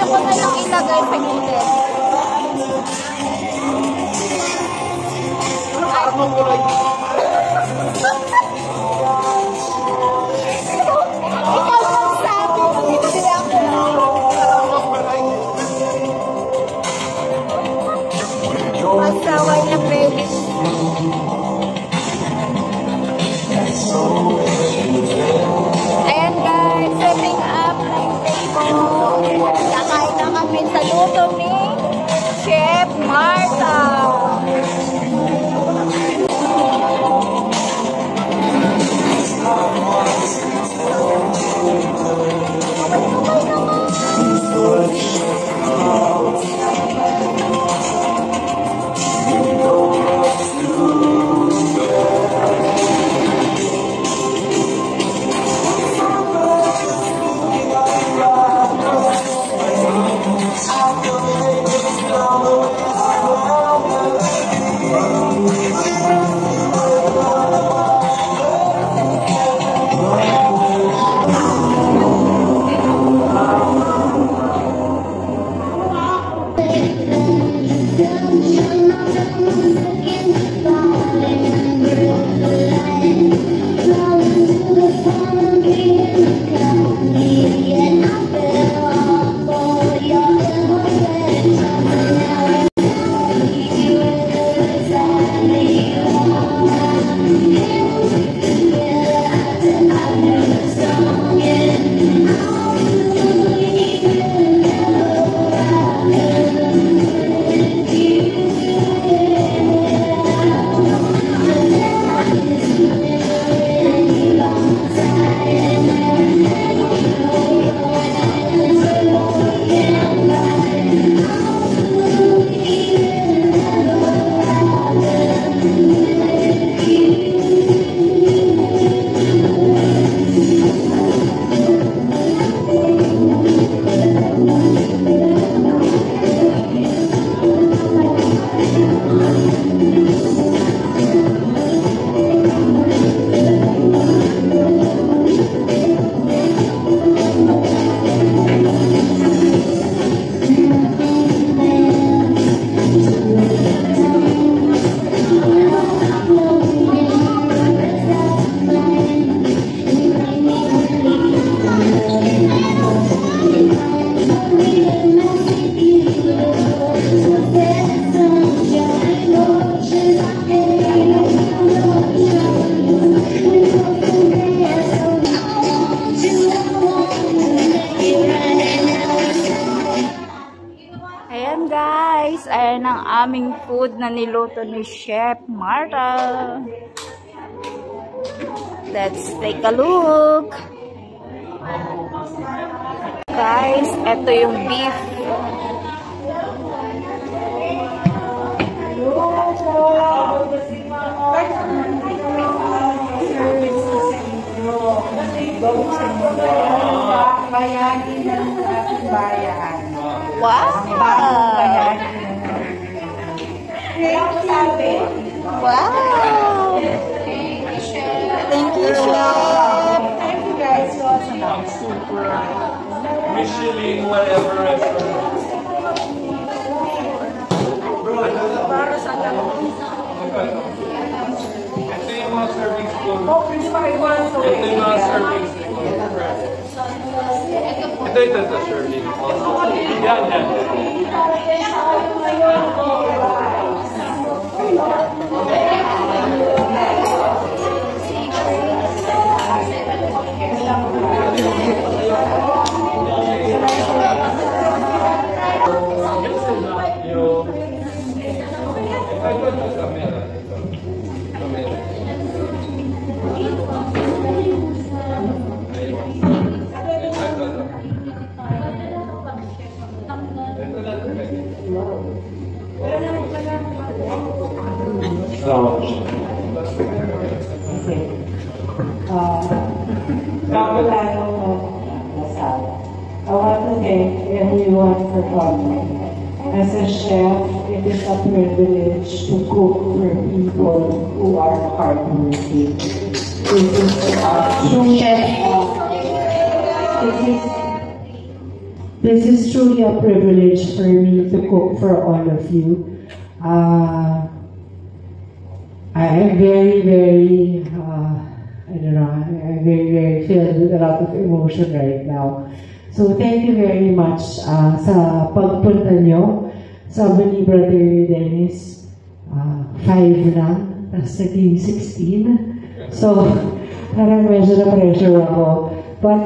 ko na lang ilagay sa gilid. Ikaw lang sabi, hindi ako. Masaway na baby. Ayan guys, setting up ng table. Kakain na kami sa luto ni Chef Martha. Ayan ang aming food na niluto ni Chef Martha. Let's take a look. Guys, ito yung beef. Bayani ng ating bayan. Wow! Wow! Thank you, Chef. Thank you guys. Super. Michelin, whatever restaurant. Para sa Ito yung mga serving spoon. Oh, please pakiwan. Ito yung mga serving spoon. Ito serving. Yan. Bago tayo masala, I want to thank everyone for coming. As a chef, it is a privilege to cook for people who are hardworking. This is truly a privilege for me to cook for all of you. I am very, I don't know, I'm very filled with a lot of emotion right now. So thank you very much sa pagpunta nyo. Sabi ni Brother Dennis, 5 lang, tapos naging 16. So, parang medyo na-pressure ako. But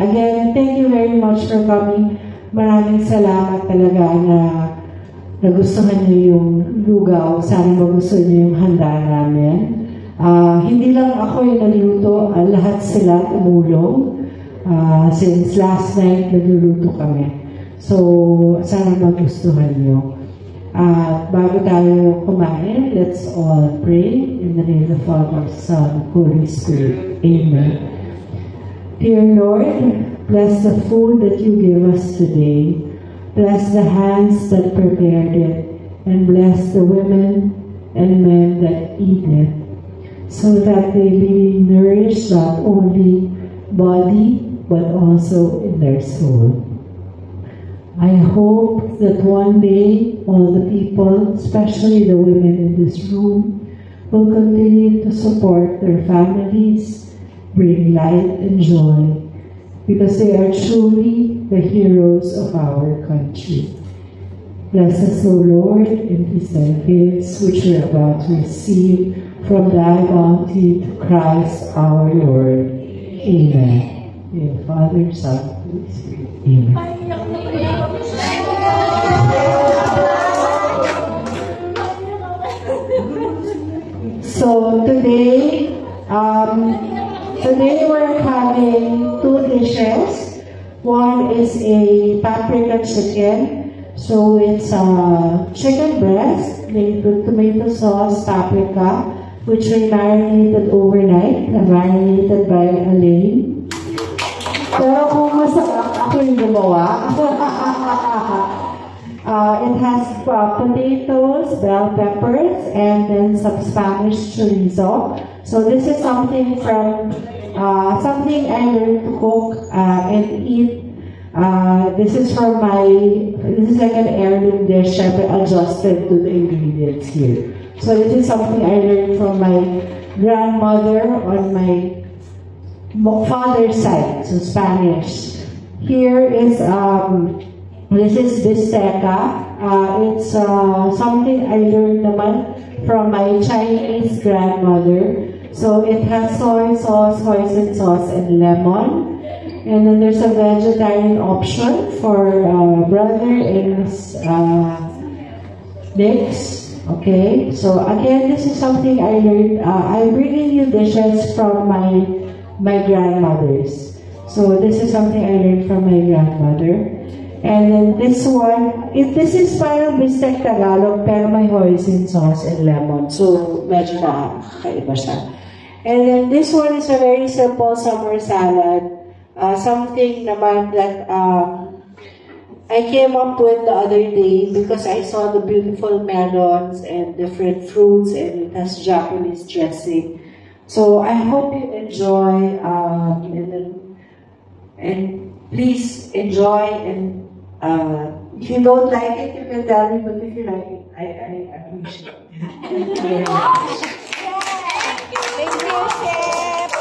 again, thank you very much for coming. Maraming salamat talaga na nagustuhan niyo yung lugaw. Sana magustuhan niyo yung handa namin. Hindi lang ako yung nagluto, lahat sila tumulong. Since last night, nagluluto kami. So, sana magustuhan nyo. Bago tayo kumain, let's all pray in the name of the Father, Son, Holy Spirit. Amen. Dear Lord, bless the food that you give us today. Bless the hands that prepared it. And bless the women and men that eat it. So that they be nourished not only body, but also in their soul. I hope that one day all the people, especially the women in this room, will continue to support their families, bring light and joy, because they are truly the heroes of our country. Bless us, O Lord, in these thy gifts which we are about to receive from thy bounty to Christ our Lord. Amen. In Father, Son, Holy Spirit. Amen. So today we're having 2 dishes. One is a paprika chicken. So it's chicken breast made with tomato sauce, paprika, which we marinated overnight, marinated by Elaine. Pero kung masarap, ako yung gumawa. It has potatoes, bell peppers, and then some Spanish chorizo. So this is something from something I learned to cook and eat. This is like an heirloom dish. I've adjusted to the ingredients here. So this is something I learned from my grandmother on my father's side, so Spanish. Here is this is bisteca. It's something I learned naman from my Chinese grandmother. So it has soy sauce, hoisin sauce, and lemon. And then there's a vegetarian option for brother and Nick's. Okay, so again, this is something I learned. I'm bringing you dishes from my grandmothers. So this is something I learned from my grandmother. And then this one, this is parang bistek Tagalog, pero may hoisin sauce and lemon. So medyo nakakaiba siya. And then this one is a very simple summer salad. Something naman that I came up with the other day because I saw the beautiful melons and different fruits, and it has Japanese dressing. So I hope you enjoy, and please enjoy. And if you don't like it, you can tell me. But if you like it, I appreciate it. Thank you very much. Thank you, Chef.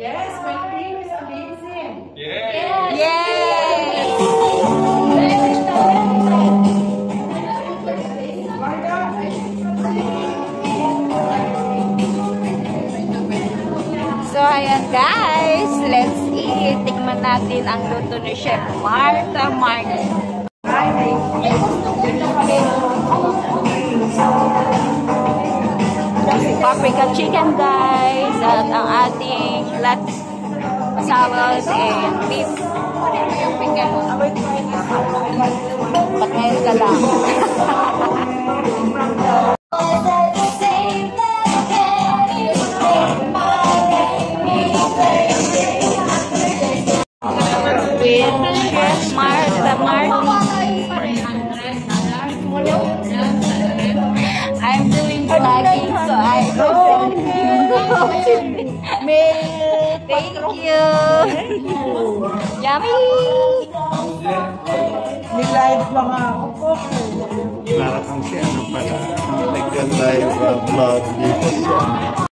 Yes, my cream is amazing. Yeah. Yes. So, ayan guys, let's eat. Tikman natin ang luto ni Chef Martha Martin. Paprika chicken guys, at ang ating lettuce, salad, and beef. Patayin ka lang. Thank you. Yummy. Nilive pa nga ako. Para kang si ano pala, nag-live vlog dito sa